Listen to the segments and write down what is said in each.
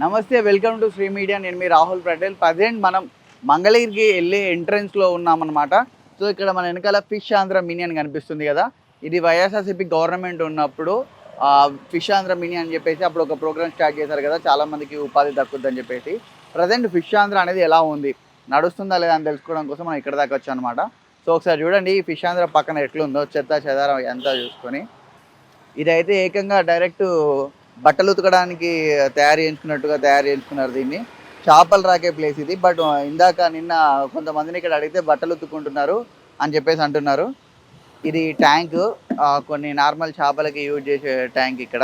నమస్తే, welcome to Shri media. నేను మీ Rahul Patel. Present మనం మంగళగిరికి వెళ్ళే ఎంట్రన్స్లో ఉన్నామన్నమాట. సో ఇక్కడ మన వెనకాల ఫిష్ ఆంధ్ర మినీ అని కనిపిస్తుంది కదా, ఇది వైఎస్ఆర్సీపీ గవర్నమెంట్ ఉన్నప్పుడు ఫిష్ ఆంధ్ర మినీ అని చెప్పేసి అప్పుడు ఒక ప్రోగ్రామ్ స్టార్ట్ చేశారు కదా, చాలామందికి ఉపాధి దక్కుద్దని చెప్పేసి. ప్రజెంట్ ఫిష్ ఆంధ్ర అనేది ఎలా ఉంది, నడుస్తుందా లేదా అని తెలుసుకోవడం కోసం మనం ఇక్కడ దాకా వచ్చాం అనమాట. సో ఒకసారి చూడండి ఈ ఫిష్ ఆంధ్ర పక్కన ఎట్లుందో, చెత్త చెదారం ఎంత చూసుకొని. ఇదైతే ఏకంగా డైరెక్ట్ బట్టలు ఉతకడానికి తయారు చేయించుకున్నారు దీన్ని. చేపలు రాకే ప్లేస్ ఇది. బట్ నిన్న కొంతమందిని ఇక్కడ అడిగితే బట్టలు ఉతుక్కుంటున్నారు అని చెప్పేసి అంటున్నారు. ఇది ట్యాంక్, కొన్ని నార్మల్ చేపలకి యూజ్ చేసే ట్యాంక్ ఇక్కడ.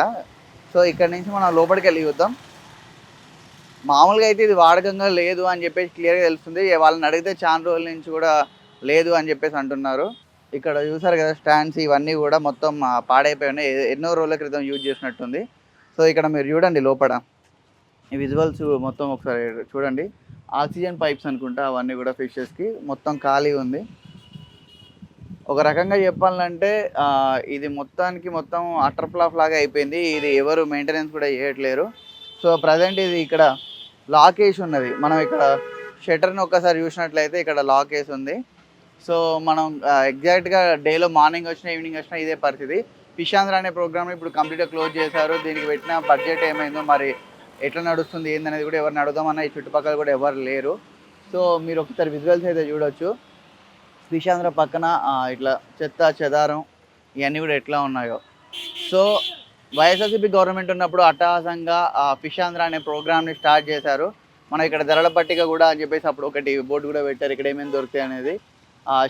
సో ఇక్కడ నుంచి మనం లోపలికి వెళ్ళి చూద్దాం. మామూలుగా అయితే ఇది వాడకంగా లేదు అని చెప్పేసి క్లియర్గా తెలుస్తుంది. వాళ్ళని అడిగితే చాలా రోజుల నుంచి కూడా లేదు అని చెప్పేసి అంటున్నారు. ఇక్కడ చూసారు కదా స్టాండ్స్, ఇవన్నీ కూడా మొత్తం పాడైపోయి ఉన్నాయి. ఎన్నో రోజుల క్రితం యూజ్ చేసినట్టుంది. సో ఇక్కడ మీరు చూడండి లోపల ఈ విజువల్స్ మొత్తం ఒకసారి చూడండి. ఆక్సిజన్ పైప్స్ అనుకుంటా అవన్నీ కూడా ఫిషెస్కి మొత్తం ఖాళీ ఉంది. ఒక రకంగా చెప్పాలంటే ఇది మొత్తం అటర్ ఫ్లాప్ లాగా అయిపోయింది. ఇది ఎవరు మెయింటెనెన్స్ కూడా చేయట్లేరు. సో ప్రజెంట్ ఇది ఇక్కడ లాక్ వేసి ఉన్నది. మనం ఇక్కడ షట్టర్ని ఒక్కసారి చూసినట్లయితే ఇక్కడ లాక్ వేసి ఉంది. సో మనం ఎగ్జాక్ట్గా డేలో మార్నింగ్ వచ్చినా ఈవినింగ్ వచ్చినా ఇదే పరిస్థితి. ఫిష్ ఆంధ్ర అనే ప్రోగ్రామ్ ఇప్పుడు కంప్లీట్గా క్లోజ్ చేశారు. దీనికి పెట్టిన బడ్జెట్ ఏమైందో, మరి ఎట్లా నడుస్తుంది ఏందనేది కూడా ఎవరిని అడుగుదామన్నా ఈ చుట్టుపక్కల కూడా ఎవరు లేరు. సో మీరు ఒకసారి విజువల్స్ అయితే చూడొచ్చు. ఫిష్ ఆంధ్ర పక్కన ఇట్లా చెత్త చెదారం ఇవన్నీ కూడా ఎట్లా ఉన్నాయో. సో వైఎస్ఆర్సీపీ గవర్నమెంట్ ఉన్నప్పుడు అట్టహాసంగా ఫిష్ ఆంధ్ర అనే ప్రోగ్రామ్ని స్టార్ట్ చేశారు. మనం ఇక్కడ ధరల పట్టిక కూడా అని చెప్పేసి అప్పుడు ఒకటి బోర్డు కూడా పెట్టారు, ఇక్కడ ఏమేమి దొరుకుతాయి అనేది.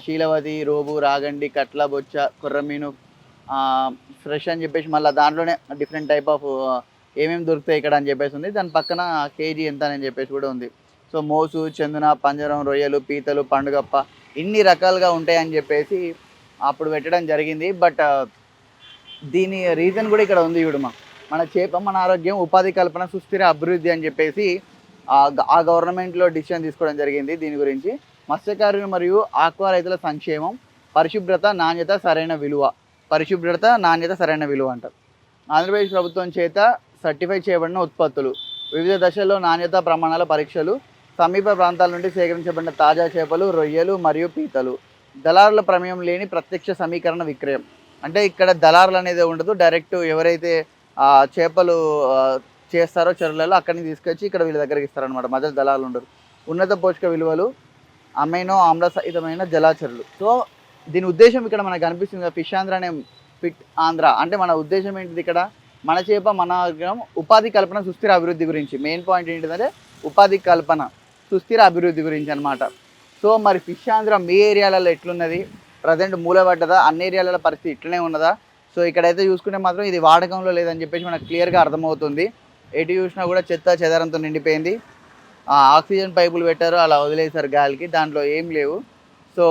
శీలవతి, రోబు, రాగండి, కట్ల, బొచ్చ, కుర్రమీను, ఫ్రెష్ అని చెప్పేసి మళ్ళీ దాంట్లోనే డిఫరెంట్ టైప్ ఆఫ్ ఏమేమి దొరుకుతాయి ఇక్కడ అని చెప్పేసి ఉంది. దాని పక్కన కేజీ ఎంత అని చెప్పేసి కూడా ఉంది. సో మోసు, చందున, పంజరం, రొయ్యలు, పీతలు, పండుగప్ప ఇన్ని రకాలుగా ఉంటాయని చెప్పేసి అప్పుడు పెట్టడం జరిగింది. బట్ దీని రీజన్ కూడా ఇక్కడ ఉంది చూడమా. మన చేప మన ఆరోగ్యం, ఉపాధి కల్పన, సుస్థిర అభివృద్ధి అని చెప్పేసి ఆ గవర్నమెంట్లో డిసిషన్ తీసుకోవడం జరిగింది. దీని గురించి మత్స్యకారులు మరియు ఆక్వా రైతుల సంక్షేమం, పరిశుభ్రత, నాణ్యత, సరైన విలువ అంటారు. ఆంధ్రప్రదేశ్ ప్రభుత్వం చేత సర్టిఫై చేయబడిన ఉత్పత్తులు, వివిధ దశల్లో నాణ్యత ప్రమాణాల పరీక్షలు, సమీప ప్రాంతాల నుండి సేకరించబడిన తాజా చేపలు, రొయ్యలు మరియు పీతలు, దళారుల ప్రమేయం లేని ప్రత్యక్ష సమీకరణ విక్రయం. అంటే ఇక్కడ దళారులు అనేది ఉండదు, డైరెక్ట్ ఎవరైతే చేపలు చేస్తారో చెరువులలో అక్కడిని తీసుకొచ్చి ఇక్కడ వీళ్ళ దగ్గరికి ఇస్తారనమాట. మధ్య దళారులు ఉండరు. ఉన్నత పోషక విలువలు, అమైనో ఆమ్ల సహితమైన జలాచరులు. సో దీని ఉద్దేశం ఇక్కడ మనకు కనిపిస్తుంది. ఫిష్ ఆంధ్ర అనే ఫిట్ ఆంధ్ర అంటే మన ఉద్దేశం ఏంటిది, ఇక్కడ మన చేప మన ఆరోగ్యం, ఉపాధి కల్పన, సుస్థిర అభివృద్ధి గురించి. మెయిన్ పాయింట్ ఏంటిదంటే ఉపాధి కల్పన, సుస్థిర అభివృద్ధి గురించి అనమాట. సో మరి ఫిష్ ఆంధ్ర మీ ఏరియాలలో ఎట్లున్నది, ప్రజెంట్ మూలపడ్డదా, అన్ని ఏరియాలలో పరిస్థితి ఇట్లనే ఉన్నదా? సో ఇక్కడైతే చూసుకుంటే మాత్రం ఇది వాడకంలో లేదని చెప్పేసి మనకు క్లియర్గా అర్థమవుతుంది. ఎటు చూసినా కూడా చెత్త చెదారంతో నిండిపోయింది. ఆక్సిజన్ పైపులు పెట్టారు, అలా వదిలేశారు గాలికి, దాంట్లో ఏం లేవు. సో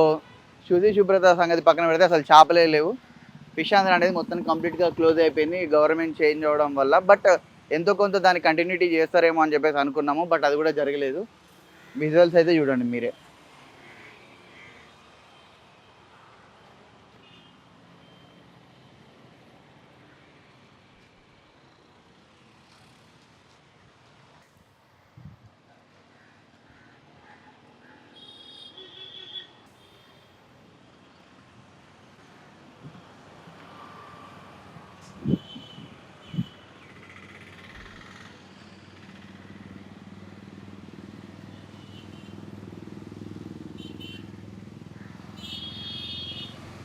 శుద్ధి శుభ్రత సంగతి పక్కన పెడితే అసలు చేపలే లేవు. ఫిష్ ఆంధ్ర అనేది మొత్తం కంప్లీట్గా క్లోజ్ అయిపోయింది గవర్నమెంట్ చేంజ్ అవ్వడం వల్ల. బట్ ఎంతో కొంత దాన్ని కంటిన్యూటీ చేస్తారేమో అని చెప్పేసి అనుకున్నాము, బట్ అది కూడా జరగలేదు. విజువల్స్ అయితే చూడండి మీరే.